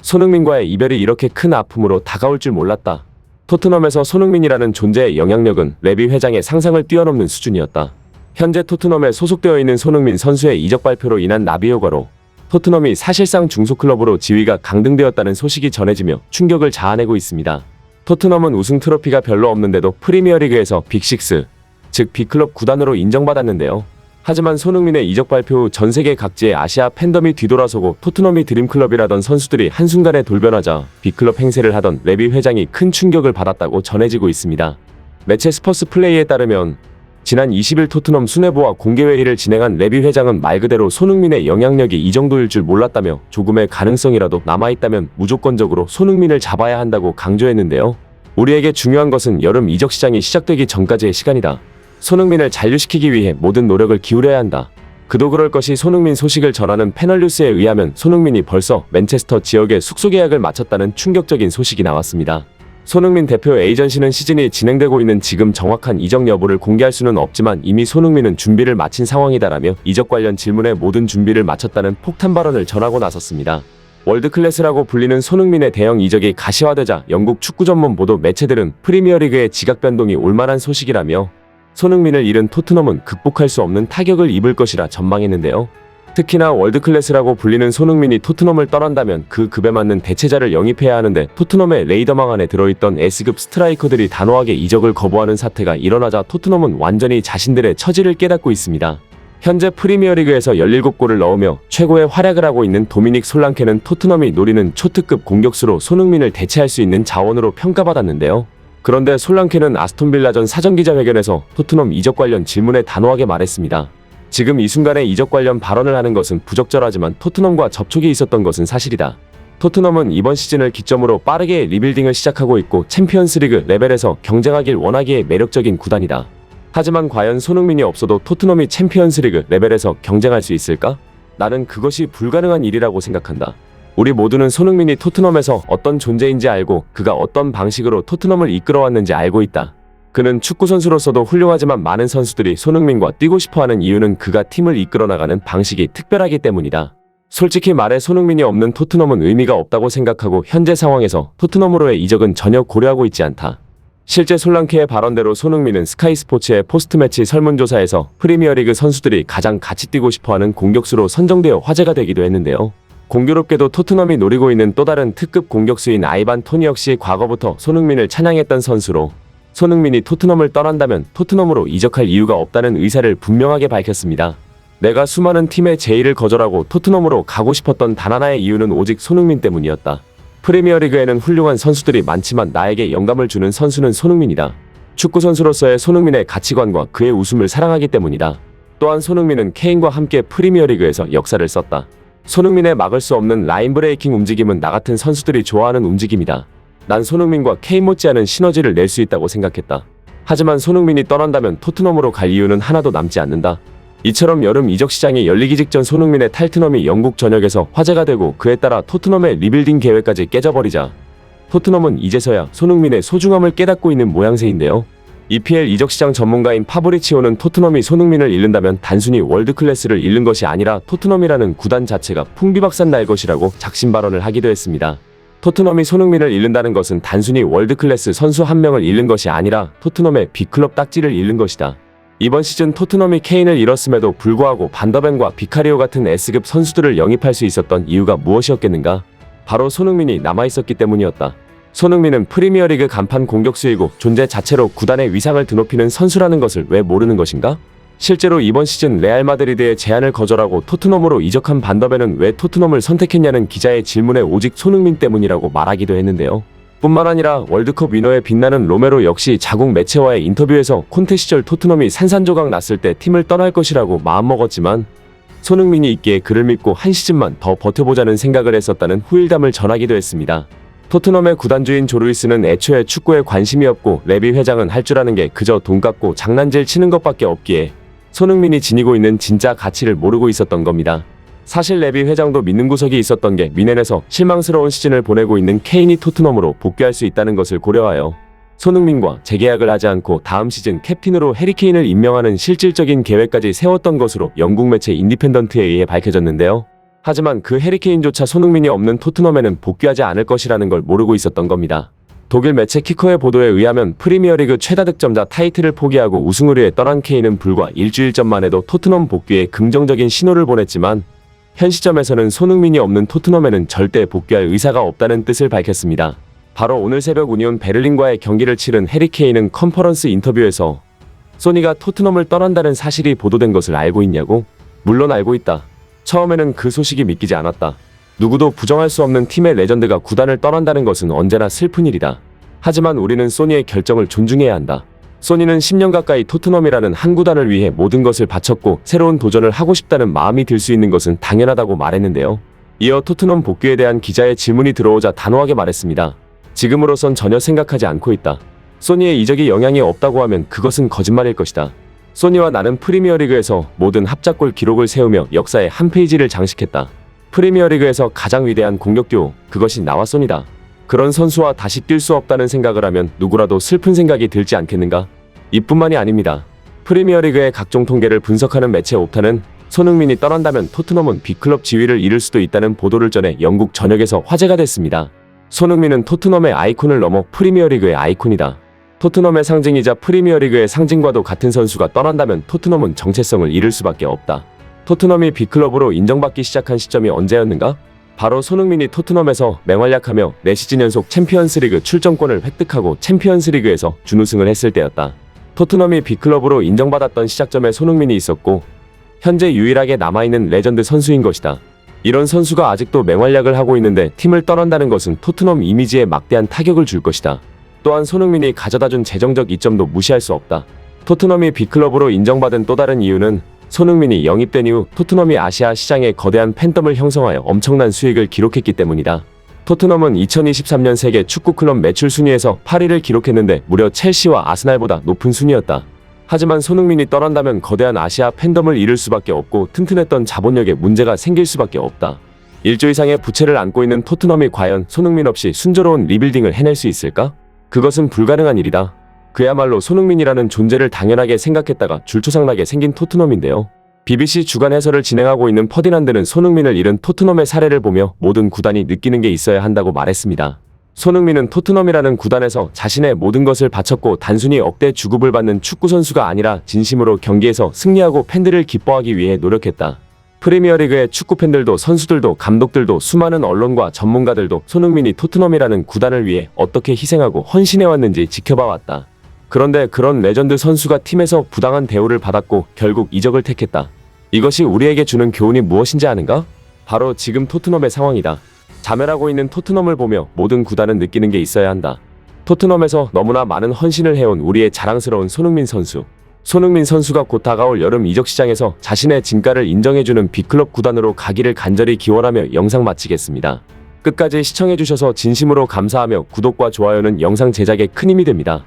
손흥민과의 이별이 이렇게 큰 아픔으로 다가올 줄 몰랐다. 토트넘에서 손흥민이라는 존재의 영향력은 레비 회장의 상상을 뛰어넘는 수준이었다. 현재 토트넘에 소속되어 있는 손흥민 선수의 이적 발표로 인한 나비 효과로 토트넘이 사실상 중소클럽으로 지위가 강등되었다는 소식이 전해지며 충격을 자아내고 있습니다. 토트넘은 우승 트로피가 별로 없는데도 프리미어리그에서 빅6, 즉 B클럽 구단으로 인정받았는데요. 하지만 손흥민의 이적 발표 후 전세계 각지의 아시아 팬덤이 뒤돌아서고 토트넘이 드림클럽이라던 선수들이 한순간에 돌변하자 B클럽 행세를 하던 레비 회장이 큰 충격을 받았다고 전해지고 있습니다. 매체 스퍼스 플레이에 따르면 지난 20일 토트넘 수뇌부와 공개회의를 진행한 레비 회장은 말 그대로 손흥민의 영향력이 이 정도일 줄 몰랐다며 조금의 가능성이라도 남아있다면 무조건적으로 손흥민을 잡아야 한다고 강조했는데요. 우리에게 중요한 것은 여름 이적 시장이 시작되기 전까지의 시간이다. 손흥민을 잔류시키기 위해 모든 노력을 기울여야 한다. 그도 그럴 것이 손흥민 소식을 전하는 패널뉴스에 의하면 손흥민이 벌써 맨체스터 지역에 숙소 계약을 마쳤다는 충격적인 소식이 나왔습니다. 손흥민 대표 에이전시는 시즌이 진행되고 있는 지금 정확한 이적 여부를 공개할 수는 없지만 이미 손흥민은 준비를 마친 상황이다라며 이적 관련 질문에 모든 준비를 마쳤다는 폭탄 발언을 전하고 나섰습니다. 월드클래스라고 불리는 손흥민의 대형 이적이 가시화되자 영국 축구 전문 보도 매체들은 프리미어리그의 지각 변동이 올만한 소식이라며 손흥민을 잃은 토트넘은 극복할 수 없는 타격을 입을 것이라 전망했는데요. 특히나 월드클래스라고 불리는 손흥민이 토트넘을 떠난다면 그 급에 맞는 대체자를 영입해야 하는데 토트넘의 레이더망 안에 들어있던 S급 스트라이커들이 단호하게 이적을 거부하는 사태가 일어나자 토트넘은 완전히 자신들의 처지를 깨닫고 있습니다. 현재 프리미어리그에서 17골을 넣으며 최고의 활약을 하고 있는 도미닉 솔랑케는 토트넘이 노리는 초특급 공격수로 손흥민을 대체할 수 있는 자원으로 평가받았는데요. 그런데 솔랑케는 아스톤빌라전 사전기자회견에서 토트넘 이적 관련 질문에 단호하게 말했습니다. 지금 이 순간에 이적 관련 발언을 하는 것은 부적절하지만 토트넘과 접촉이 있었던 것은 사실이다. 토트넘은 이번 시즌을 기점으로 빠르게 리빌딩을 시작하고 있고 챔피언스리그 레벨에서 경쟁하길 원하기에 매력적인 구단이다. 하지만 과연 손흥민이 없어도 토트넘이 챔피언스리그 레벨에서 경쟁할 수 있을까? 나는 그것이 불가능한 일이라고 생각한다. 우리 모두는 손흥민이 토트넘에서 어떤 존재인지 알고 그가 어떤 방식으로 토트넘을 이끌어왔는지 알고 있다. 그는 축구선수로서도 훌륭하지만 많은 선수들이 손흥민과 뛰고 싶어하는 이유는 그가 팀을 이끌어나가는 방식이 특별하기 때문이다. 솔직히 말해 손흥민이 없는 토트넘은 의미가 없다고 생각하고 현재 상황에서 토트넘으로의 이적은 전혀 고려하고 있지 않다. 실제 솔랑케의 발언대로 손흥민은 스카이 스포츠의 포스트매치 설문조사에서 프리미어리그 선수들이 가장 같이 뛰고 싶어하는 공격수로 선정되어 화제가 되기도 했는데요. 공교롭게도 토트넘이 노리고 있는 또 다른 특급 공격수인 아이반 토니 역시 과거부터 손흥민을 찬양했던 선수로 손흥민이 토트넘을 떠난다면 토트넘으로 이적할 이유가 없다는 의사를 분명하게 밝혔습니다. 내가 수많은 팀의 제의를 거절하고 토트넘으로 가고 싶었던 단 하나의 이유는 오직 손흥민 때문이었다. 프리미어리그에는 훌륭한 선수들이 많지만 나에게 영감을 주는 선수는 손흥민이다. 축구선수로서의 손흥민의 가치관과 그의 웃음을 사랑하기 때문이다. 또한 손흥민은 케인과 함께 프리미어리그에서 역사를 썼다. 손흥민의 막을 수 없는 라인 브레이킹 움직임은 나 같은 선수들이 좋아하는 움직임이다. 난 손흥민과 케인 못지않은 시너지를 낼 수 있다고 생각했다. 하지만 손흥민이 떠난다면 토트넘으로 갈 이유는 하나도 남지 않는다. 이처럼 여름 이적 시장이 열리기 직전 손흥민의 탈트넘이 영국 전역에서 화제가 되고 그에 따라 토트넘의 리빌딩 계획까지 깨져버리자 토트넘은 이제서야 손흥민의 소중함을 깨닫고 있는 모양새인데요. EPL 이적시장 전문가인 파브리치오는 토트넘이 손흥민을 잃는다면 단순히 월드클래스를 잃는 것이 아니라 토트넘이라는 구단 자체가 풍비박산 날 것이라고 작심 발언을 하기도 했습니다. 토트넘이 손흥민을 잃는다는 것은 단순히 월드클래스 선수 한 명을 잃는 것이 아니라 토트넘의 B클럽 딱지를 잃는 것이다. 이번 시즌 토트넘이 케인을 잃었음에도 불구하고 반더벤과 비카리오 같은 S급 선수들을 영입할 수 있었던 이유가 무엇이었겠는가? 바로 손흥민이 남아있었기 때문이었다. 손흥민은 프리미어리그 간판 공격수이고 존재 자체로 구단의 위상을 드높이는 선수라는 것을 왜 모르는 것인가? 실제로 이번 시즌 레알 마드리드의 제안을 거절하고 토트넘으로 이적한 반더벤은 왜 토트넘을 선택했냐는 기자의 질문에 오직 손흥민 때문이라고 말하기도 했는데요. 뿐만 아니라 월드컵 위너에 빛나는 로메로 역시 자국 매체와의 인터뷰에서 콘테 시절 토트넘이 산산조각 났을 때 팀을 떠날 것이라고 마음먹었지만 손흥민이 있기에 그를 믿고 한 시즌만 더 버텨보자는 생각을 했었다는 후일담을 전하기도 했습니다. 토트넘의 구단주인 조르이스는 애초에 축구에 관심이 없고 레비 회장은 할 줄 아는 게 그저 돈 깎고 장난질 치는 것밖에 없기에 손흥민이 지니고 있는 진짜 가치를 모르고 있었던 겁니다. 사실 레비 회장도 믿는 구석이 있었던 게 미넨에서 실망스러운 시즌을 보내고 있는 케인이 토트넘으로 복귀할 수 있다는 것을 고려하여 손흥민과 재계약을 하지 않고 다음 시즌 캡틴으로 해리 케인을 임명하는 실질적인 계획까지 세웠던 것으로 영국 매체 인디펜던트에 의해 밝혀졌는데요. 하지만 그 해리케인조차 손흥민이 없는 토트넘에는 복귀하지 않을 것이라는 걸 모르고 있었던 겁니다. 독일 매체 키커의 보도에 의하면 프리미어리그 최다 득점자 타이틀을 포기하고 우승을 위해 떠난 케인은 불과 일주일 전만 해도 토트넘 복귀에 긍정적인 신호를 보냈지만 현 시점에서는 손흥민이 없는 토트넘에는 절대 복귀할 의사가 없다는 뜻을 밝혔습니다. 바로 오늘 새벽 우니온 베를린과의 경기를 치른 해리 케인은 컨퍼런스 인터뷰에서 소니가 토트넘을 떠난다는 사실이 보도된 것을 알고 있냐고? 물론 알고 있다. 처음에는 그 소식이 믿기지 않았다. 누구도 부정할 수 없는 팀의 레전드가 구단을 떠난다는 것은 언제나 슬픈 일이다. 하지만 우리는 소니의 결정을 존중해야 한다. 소니는 10년 가까이 토트넘이라는 한 구단을 위해 모든 것을 바쳤고 새로운 도전을 하고 싶다는 마음이 들 수 있는 것은 당연하다고 말했는데요. 이어 토트넘 복귀에 대한 기자의 질문이 들어오자 단호하게 말했습니다. 지금으로선 전혀 생각하지 않고 있다. 소니의 이적이 영향이 없다고 하면 그것은 거짓말일 것이다. 소니와 나는 프리미어리그에서 모든 합작골 기록을 세우며 역사의 한 페이지를 장식했다. 프리미어리그에서 가장 위대한 공격 듀오, 그것이 나와 소니다. 그런 선수와 다시 뛸 수 없다는 생각을 하면 누구라도 슬픈 생각이 들지 않겠는가? 이뿐만이 아닙니다. 프리미어리그의 각종 통계를 분석하는 매체 옵타는 손흥민이 떠난다면 토트넘은 B클럽 지위를 잃을 수도 있다는 보도를 전해 영국 전역에서 화제가 됐습니다. 손흥민은 토트넘의 아이콘을 넘어 프리미어리그의 아이콘이다. 토트넘의 상징이자 프리미어리그의 상징과도 같은 선수가 떠난다면 토트넘은 정체성을 잃을 수밖에 없다. 토트넘이 B클럽으로 인정받기 시작한 시점이 언제였는가? 바로 손흥민이 토트넘에서 맹활약하며 4시즌 연속 챔피언스리그 출전권을 획득하고 챔피언스리그에서 준우승을 했을 때였다. 토트넘이 B클럽으로 인정받았던 시작점에 손흥민이 있었고 현재 유일하게 남아있는 레전드 선수인 것이다. 이런 선수가 아직도 맹활약을 하고 있는데 팀을 떠난다는 것은 토트넘 이미지에 막대한 타격을 줄 것이다. 또한 손흥민이 가져다준 재정적 이점도 무시할 수 없다. 토트넘이 B클럽으로 인정받은 또 다른 이유는 손흥민이 영입된 이후 토트넘이 아시아 시장에 거대한 팬덤을 형성하여 엄청난 수익을 기록했기 때문이다. 토트넘은 2023년 세계 축구클럽 매출 순위에서 8위를 기록했는데 무려 첼시와 아스날보다 높은 순위였다. 하지만 손흥민이 떠난다면 거대한 아시아 팬덤을 잃을 수밖에 없고 튼튼했던 자본력에 문제가 생길 수밖에 없다. 1조 이상의 부채를 안고 있는 토트넘이 과연 손흥민 없이 순조로운 리빌딩을 해낼 수 있을까? 그것은 불가능한 일이다. 그야말로 손흥민이라는 존재를 당연하게 생각했다가 줄초상나게 생긴 토트넘인데요. BBC 주간 해설을 진행하고 있는 퍼디난드는 손흥민을 잃은 토트넘의 사례를 보며 모든 구단이 느끼는 게 있어야 한다고 말했습니다. 손흥민은 토트넘이라는 구단에서 자신의 모든 것을 바쳤고 단순히 억대 주급을 받는 축구선수가 아니라 진심으로 경기에서 승리하고 팬들을 기뻐하기 위해 노력했다. 프리미어리그의 축구팬들도 선수들도 감독들도 수많은 언론과 전문가들도 손흥민이 토트넘이라는 구단을 위해 어떻게 희생하고 헌신해왔는지 지켜봐왔다. 그런데 그런 레전드 선수가 팀에서 부당한 대우를 받았고 결국 이적을 택했다. 이것이 우리에게 주는 교훈이 무엇인지 아는가? 바로 지금 토트넘의 상황이다. 자멸하고 있는 토트넘을 보며 모든 구단은 느끼는 게 있어야 한다. 토트넘에서 너무나 많은 헌신을 해온 우리의 자랑스러운 손흥민 선수. 손흥민 선수가 곧 다가올 여름 이적 시장에서 자신의 진가를 인정해주는 B클럽 구단으로 가기를 간절히 기원하며 영상 마치겠습니다. 끝까지 시청해주셔서 진심으로 감사하며 구독과 좋아요는 영상 제작에 큰 힘이 됩니다.